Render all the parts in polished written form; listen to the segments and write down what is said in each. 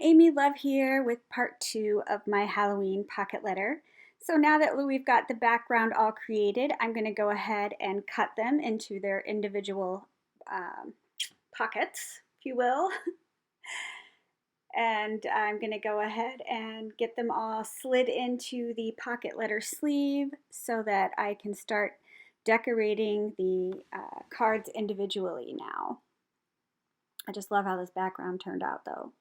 Amy Love here with part 2 of my Halloween pocket letter. So now that we've got the background all created, I'm going to go ahead and cut them into their individual pockets, if you will. And I'm going to go ahead and get them all slid into the pocket letter sleeve so that I can start decorating the cards individually now. I just love how this background turned out though.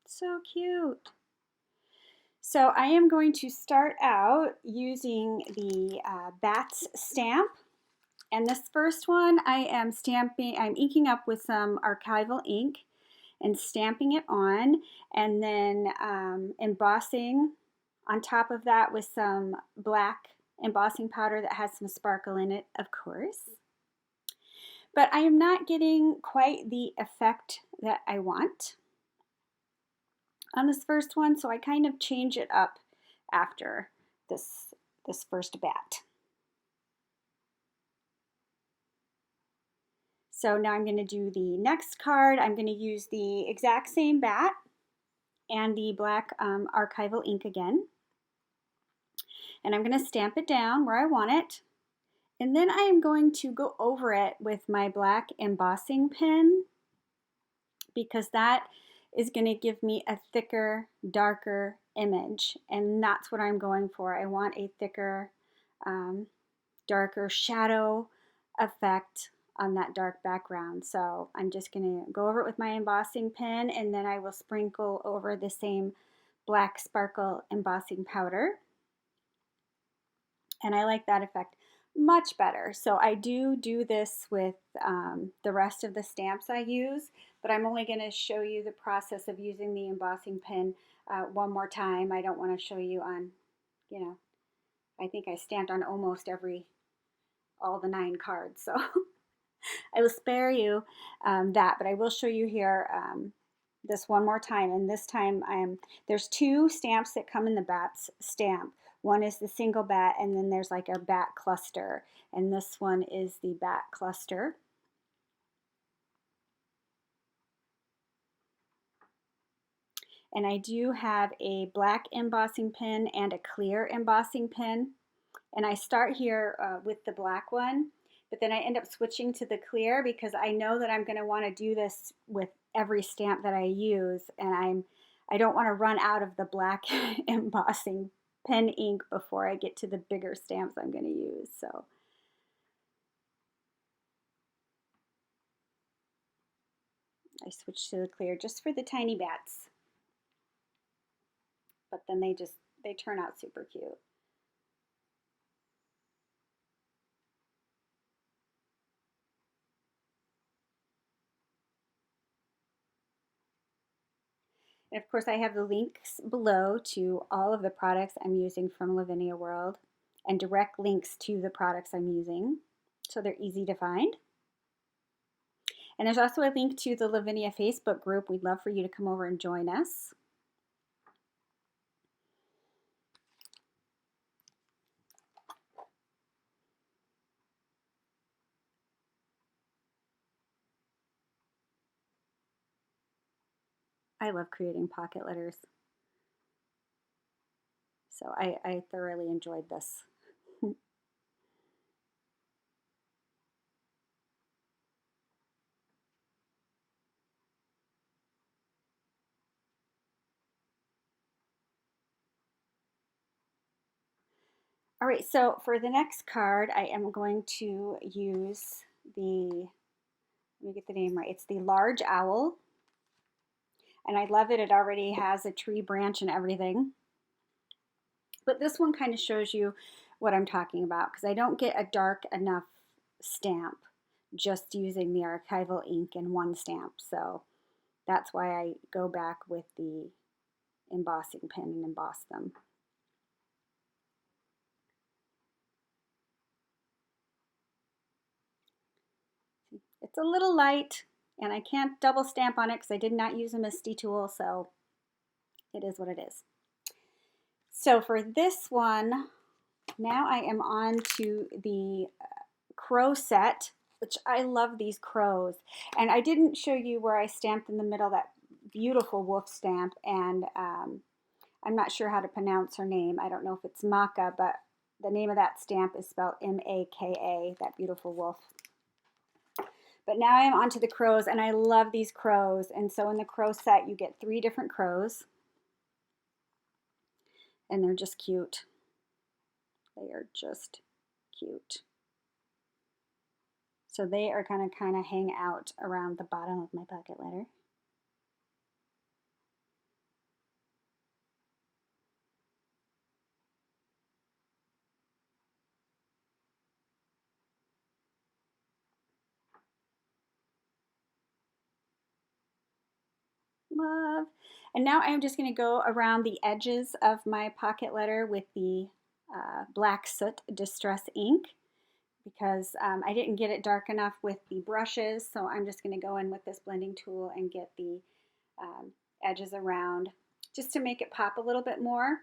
So cute. So I am going to start out using the Bats stamp. And this first one I'm inking up with some archival ink and stamping it on, and then embossing on top of that with some black embossing powder that has some sparkle in it, of course. But I am not getting quite the effect that I want on this first one, so I kind of change it up after this first bat. So now I'm going to do the next card. I'm going to use the exact same bat and the black archival ink again. And I'm going to stamp it down where I want it. And then I am going to go over it with my black embossing pen, because that is going to give me a thicker, darker image. And that's what I'm going for. I want a thicker, darker shadow effect on that dark background. So I'm just going to go over it with my embossing pen, and then I will sprinkle over the same black sparkle embossing powder. And I like that effect much better. So I do this with the rest of the stamps I use, but I'm only going to show you the process of using the embossing pen one more time. I don't want to show you on, I think I stamped on almost all the 9 cards. So I will spare you that, but I will show you here this one more time. And this time there's 2 stamps that come in the Bats stamp. One is the single bat, and then there's like a bat cluster. And this one is the bat cluster. And I do have a black embossing pen and a clear embossing pen. And I start here with the black one, but then I end up switching to the clear because I know that I'm going to want to do this with every stamp that I use, and I don't want to run out of the black embossing pen ink before I get to the bigger stamps I'm going to use. So I switch to the clear just for the tiny bats, but then they turn out super cute. And of course, I have the links below to all of the products I'm using from Lavinia World, and direct links to the products I'm using, so they're easy to find. And there's also a link to the Lavinia Facebook group. We'd love for you to come over and join us. I love creating pocket letters. So I thoroughly enjoyed this. All right, so for the next card, I am going to use let me get the name right. It's the Large Owl. And I love it. It already has a tree branch and everything. But this one kind of shows you what I'm talking about, because I don't get a dark enough stamp just using the archival ink in one stamp. So that's why I go back with the embossing pen and emboss them. It's a little light, and I can't double stamp on it because I did not use a MISTI tool, so it is what it is. So for this one, now I am on to the crow set, which I love these crows. And I didn't show you where I stamped in the middle that beautiful wolf stamp, and I'm not sure how to pronounce her name. I don't know if it's Maka, but the name of that stamp is spelled M-A-K-A, that beautiful wolf. But now I am onto the crows, and I love these crows. And so in the crow set, you get 3 different crows, and they're just cute. They are just cute. So they are going to kind of hang out around the bottom of my pocket letter. Love. And now I'm just going to go around the edges of my pocket letter with the black soot distress ink, because I didn't get it dark enough with the brushes, so I'm just going to go in with this blending tool and get the edges around just to make it pop a little bit more.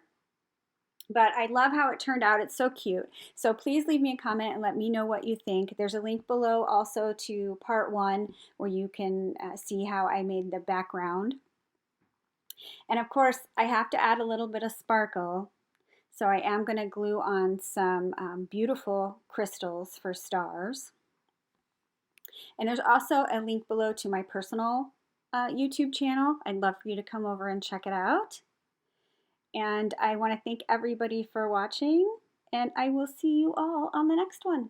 But I love how it turned out. It's so cute. So please leave me a comment and let me know what you think. There's a link below also to part 1 where you can see how I made the background. And of course, I have to add a little bit of sparkle. So I am going to glue on some beautiful crystals for stars. And there's also a link below to my personal YouTube channel. I'd love for you to come over and check it out. And I want to thank everybody for watching, and I will see you all on the next one.